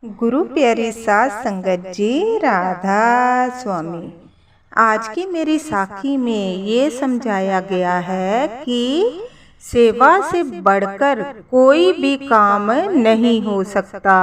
गुरु प्यारी साध संगत जी, राधा स्वामी। आज की मेरी साखी में ये समझाया गया है कि सेवा से बढ़कर कोई भी काम नहीं हो सकता।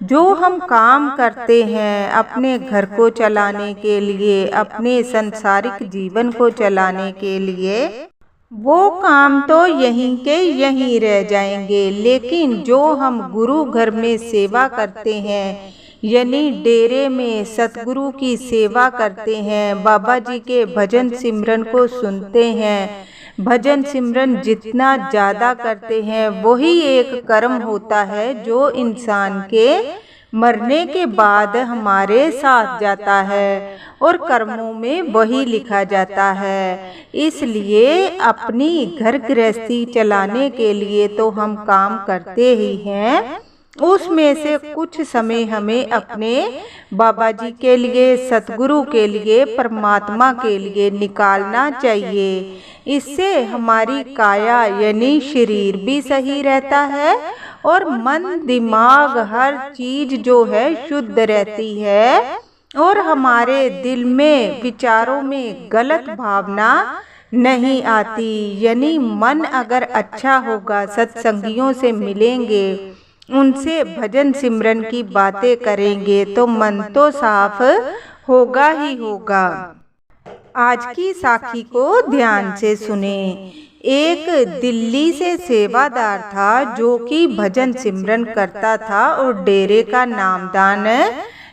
जो हम काम करते हैं अपने घर को चलाने के लिए, अपने संसारिक जीवन को चलाने के लिए, वो काम तो यहीं के यहीं रह जाएंगे। लेकिन जो हम गुरु घर में सेवा करते हैं, यानी डेरे में सतगुरु की सेवा करते हैं, बाबा जी के भजन सिमरन को सुनते हैं, भजन सिमरन जितना ज़्यादा करते हैं वही एक कर्म होता है जो इंसान के मरने के बाद हमारे साथ जाता है और कर्मों में वही लिखा जाता है। इसलिए अपनी घर गृहस्थी चलाने के लिए तो हम काम करते ही हैं, उसमें से कुछ समय हमें अपने बाबा जी के लिए, सतगुरु के लिए, परमात्मा के लिए निकालना चाहिए। इससे हमारी काया यानी शरीर भी सही रहता है और मन दिमाग हर चीज जो है शुद्ध रहती है और हमारे दिल में विचारों में गलत भावना नहीं आती। यानी मन अगर अच्छा होगा, सत्संगियों से मिलेंगे, उनसे भजन सिमरन की बातें करेंगे तो मन तो साफ होगा ही होगा। आज की साखी को ध्यान से सुने। एक दिल्ली से सेवादार था जो कि भजन सिमरन करता था और डेरे का नामदान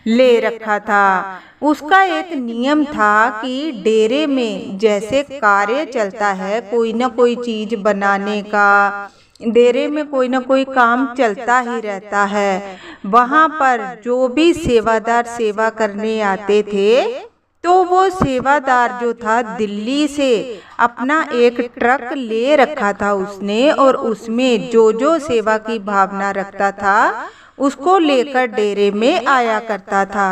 ले रखा था। उसका एक नियम था कि डेरे में जैसे कार्य चलता है, कोई ना कोई चीज बनाने का, डेरे में कोई ना कोई काम चलता ही रहता है। वहाँ पर जो भी सेवादार सेवा करने आते थे तो वो सेवादार जो था दिल्ली से अपना एक ट्रक ले रखा था उसने, और उसमें जो जो सेवा की भावना रखता था उसको लेकर डेरे में आया करता था।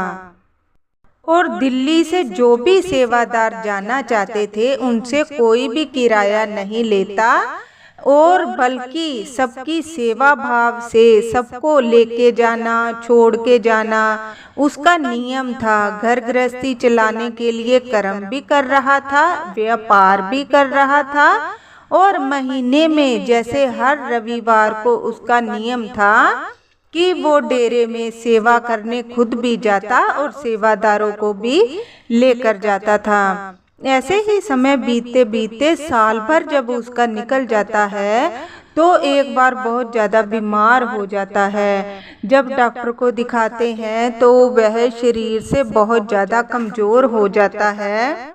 और दिल्ली से जो भी सेवादार जाना चाहते थे उनसे कोई भी किराया नहीं लेता और बल्कि सबकी सेवा भाव से सबको लेके जाना, छोड़ के जाना उसका नियम था। घर गृहस्थी चलाने के लिए कर्म भी कर रहा था, व्यापार भी कर रहा था और महीने में जैसे हर रविवार को उसका नियम था कि वो डेरे में सेवा करने खुद भी जाता और सेवादारों को भी लेकर जाता था। ऐसे ही समय बीतते बीतते साल भर जब उसका निकल जाता है तो एक बार बहुत ज़्यादा बीमार हो जाता है। जब डॉक्टर को दिखाते हैं तो वह शरीर से बहुत ज़्यादा कमज़ोर हो जाता है।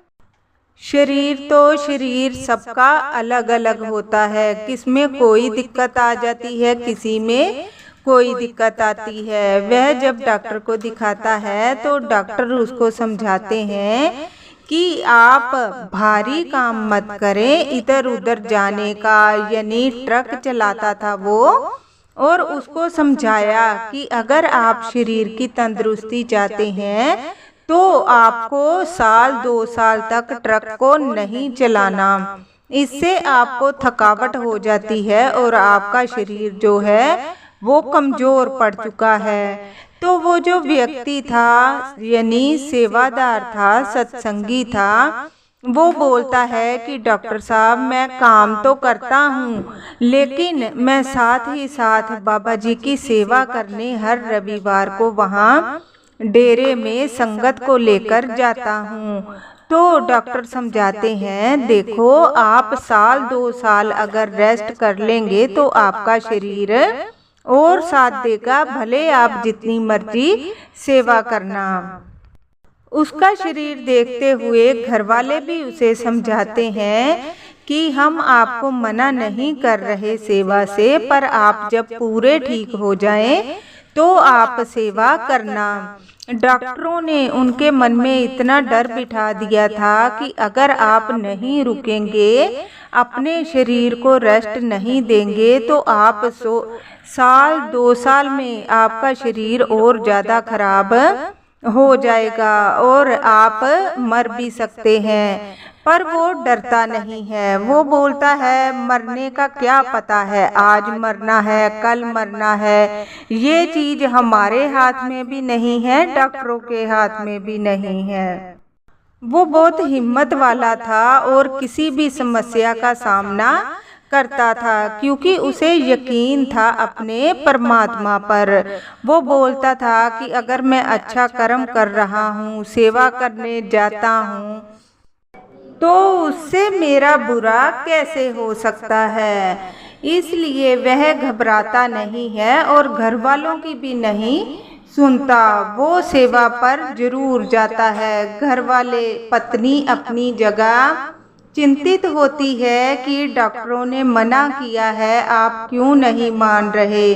शरीर सबका अलग अलग होता है, किसमें कोई दिक्कत आ जाती है, किसी में कोई दिक्कत आती है। वह जब डॉक्टर को दिखाता है तो डॉक्टर उसको समझाते हैं कि आप भारी काम मत करें, इधर उधर जाने का, यानी ट्रक चलाता था वो, और उसको समझाया कि अगर आप शरीर की तंदुरुस्ती चाहते हैं तो आपको साल 2 साल तक ट्रक को नहीं चलाना, इससे आपको थकावट हो जाती है और आपका शरीर जो है वो कमज़ोर पड़ चुका है। तो वो जो व्यक्ति था यानी सेवादार था, सत्संगी था, वो बोलता है कि डॉक्टर साहब मैं काम तो करता हूँ लेकिन मैं साथ ही साथ बाबा जी की सेवा करने हर रविवार को वहाँ डेरे में संगत को लेकर जाता हूँ। तो डॉक्टर समझाते हैं देखो आप साल 2 साल अगर रेस्ट कर लेंगे तो आपका शरीर और साथ देगा, भले आप जितनी मर्जी सेवा करना। उसका शरीर देखते हुए घर वाले भी उसे समझाते हैं कि हम आपको मना नहीं कर रहे सेवा से, पर आप जब पूरे ठीक हो जाएं तो आप सेवा करना। डॉक्टरों ने उनके मन में इतना डर बिठा दिया था कि अगर आप नहीं रुकेंगे, अपने शरीर को रेस्ट नहीं देंगे तो आप साल 2 साल में आपका शरीर और ज़्यादा खराब हो जाएगा और आप मर भी सकते हैं। पर वो डरता नहीं है। वो बोलता है मरने का क्या पता है, आज मरना है कल मरना है, ये चीज हमारे हाथ में भी नहीं है, डॉक्टरों के हाथ में भी नहीं है। वो बहुत हिम्मत वाला था और किसी भी समस्या का सामना करता था क्योंकि उसे यकीन था अपने परमात्मा पर। वो बोलता था कि अगर मैं अच्छा कर्म कर रहा हूँ, सेवा करने जाता हूँ, तो उससे मेरा बुरा कैसे हो सकता है। इसलिए वह घबराता नहीं है और घर वालों की भी नहीं सुनता। वो सेवा पर जरूर जाता है। घर वाले, पत्नी अपनी जगह चिंतित होती है कि डॉक्टरों ने मना किया है, आप क्यों नहीं मान रहे।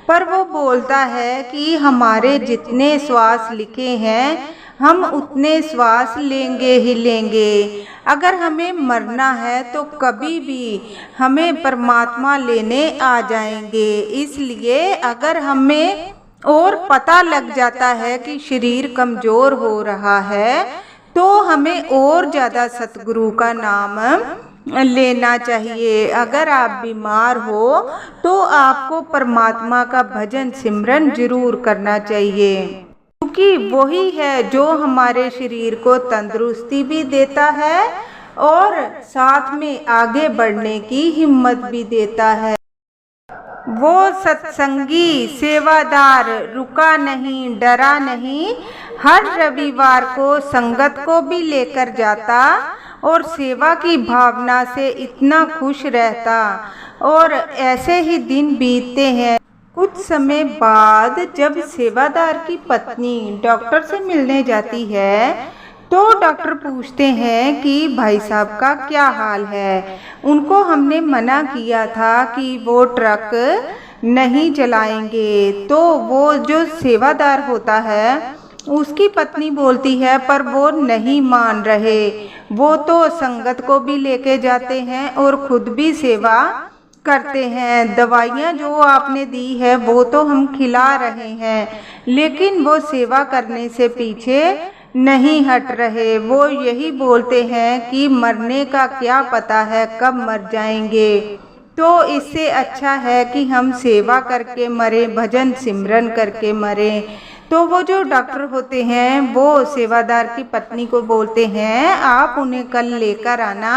पर वो बोलता है कि हमारे जितने श्वास लिखे हैं हम उतने श्वास लेंगे ही लेंगे। अगर हमें मरना है तो कभी भी हमें परमात्मा लेने आ जाएंगे। इसलिए अगर हमें और पता लग जाता है कि शरीर कमज़ोर हो रहा है तो हमें और ज़्यादा सतगुरु का नाम लेना चाहिए। अगर आप बीमार हो तो आपको परमात्मा का भजन सिमरन जरूर करना चाहिए, क्योंकि वही है जो हमारे शरीर को तंदुरुस्ती भी देता है और साथ में आगे बढ़ने की हिम्मत भी देता है। वो सत्संगी, सेवादार, रुका नहीं, डरा नहीं, हर रविवार को संगत को भी लेकर जाता और सेवा की भावना से इतना खुश रहता। और ऐसे ही दिन बीतते हैं। कुछ समय बाद जब सेवादार की पत्नी डॉक्टर से मिलने जाती है तो डॉक्टर पूछते हैं कि भाई साहब का क्या हाल है। उनको हमने मना किया था कि वो ट्रक नहीं चलाएंगे। तो वो जो सेवादार होता है उसकी पत्नी बोलती है पर वो नहीं मान रहे। वो तो संगत को भी लेके जाते हैं और खुद भी सेवा करते हैं। दवाइयाँ जो आपने दी है वो तो हम खिला रहे हैं, लेकिन वो सेवा करने से पीछे नहीं हट रहे। वो यही बोलते हैं कि मरने का क्या पता है, कब मर जाएंगे, तो इससे अच्छा है कि हम सेवा करके मरे, भजन सिमरन करके मरे। तो वो जो डॉक्टर होते हैं वो सेवादार की पत्नी को बोलते हैं आप उन्हें कल लेकर आना,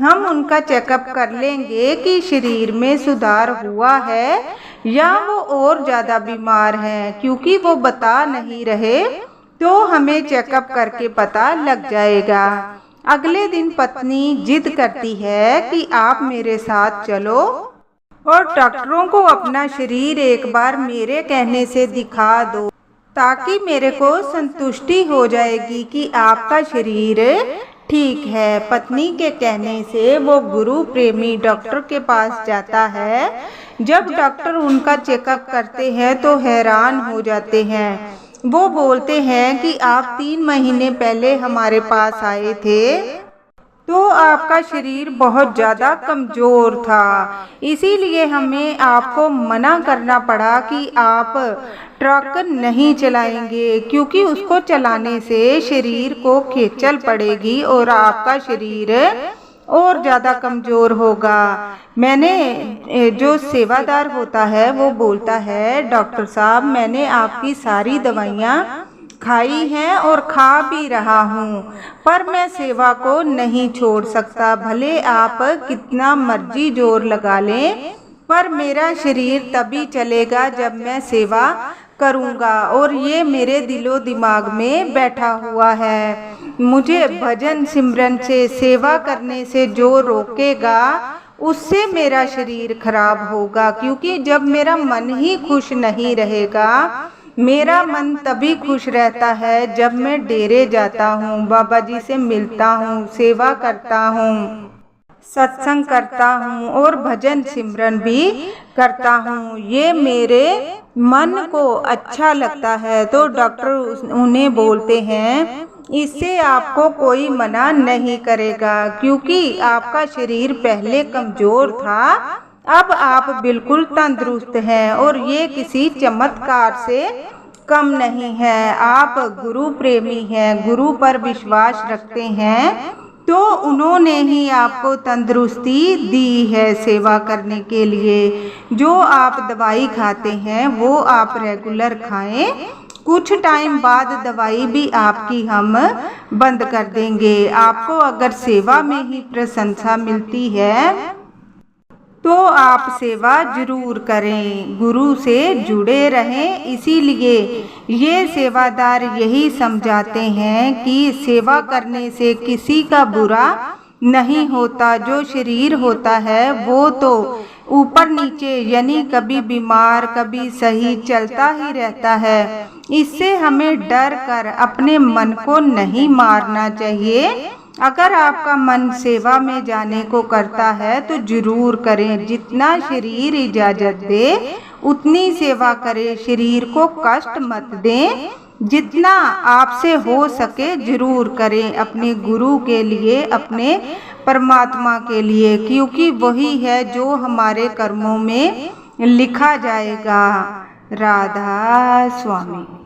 हम उनका चेकअप कर लेंगे कि शरीर में सुधार हुआ है या वो और ज़्यादा बीमार हैं। क्योंकि वो बता नहीं रहे तो हमें चेकअप करके पता लग जाएगा। अगले दिन पत्नी जिद करती है कि आप मेरे साथ चलो और डॉक्टरों को अपना शरीर एक बार मेरे कहने से दिखा दो, ताकि मेरे को संतुष्टि हो जाएगी कि आपका शरीर ठीक है। पत्नी के कहने से वो गुरु प्रेमी डॉक्टर के पास जाता है। जब डॉक्टर उनका चेकअप करते हैं तो हैरान हो जाते हैं। वो बोलते हैं कि आप 3 महीने पहले हमारे पास आए थे तो आपका शरीर बहुत ज़्यादा कमज़ोर था, इसीलिए हमें आपको मना करना पड़ा कि आप ट्रक नहीं चलाएंगे, क्योंकि उसको चलाने से शरीर को खेचल पड़ेगी और आपका शरीर और ज़्यादा कमज़ोर होगा। मैंने जो सेवादार होता है वो बोलता है डॉक्टर साहब मैंने आपकी सारी दवाइयाँ खाई हैं और खा भी रहा हूँ, पर मैं सेवा को नहीं छोड़ सकता। भले आप कितना मर्जी जोर लगा लें, पर मेरा शरीर तभी चलेगा जब मैं सेवा करूँगा, और ये मेरे दिलो दिमाग में बैठा हुआ है। मुझे भजन सिमरन से, सेवा करने से जो रोकेगा उससे मेरा शरीर खराब होगा। क्योंकि जब मेरा मन ही खुश नहीं रहेगा, मेरा मन तभी खुश रहता है जब मैं डेरे जाता हूँ, बाबा जी से मिलता हूँ, सेवा करता हूँ, सत्संग करता हूँ और भजन सिमरन भी करता हूँ। ये मेरे मन को अच्छा लगता है। तो डॉक्टर उन्हें बोलते हैं इससे आपको कोई मना नहीं करेगा, क्योंकि आपका शरीर पहले कमज़ोर था, अब आप बिल्कुल तंदुरुस्त हैं और ये किसी चमत्कार से कम नहीं है। आप गुरु प्रेमी हैं, गुरु पर विश्वास रखते हैं, तो उन्होंने ही आपको तंदुरुस्ती दी है सेवा करने के लिए। जो आप दवाई खाते हैं वो आप रेगुलर खाएं। कुछ टाइम बाद दवाई भी आपकी हम बंद कर देंगे। आपको अगर सेवा में ही प्रशंसा मिलती है तो आप सेवा जरूर करें, गुरु से जुड़े रहें। इसीलिए ये सेवादार यही समझाते हैं कि सेवा करने से किसी का बुरा नहीं होता। जो शरीर होता है वो तो ऊपर नीचे यानी कभी बीमार कभी सही चलता ही रहता है। इससे हमें डर कर अपने मन को नहीं मारना चाहिए। अगर आपका मन सेवा में जाने को करता है तो जरूर करें। जितना शरीर इजाज़त दे उतनी सेवा करें। शरीर को कष्ट मत दें। जितना आपसे हो सके जरूर करें अपने गुरु के लिए, अपने परमात्मा के लिए, क्योंकि वही है जो हमारे कर्मों में लिखा जाएगा। राधा स्वामी।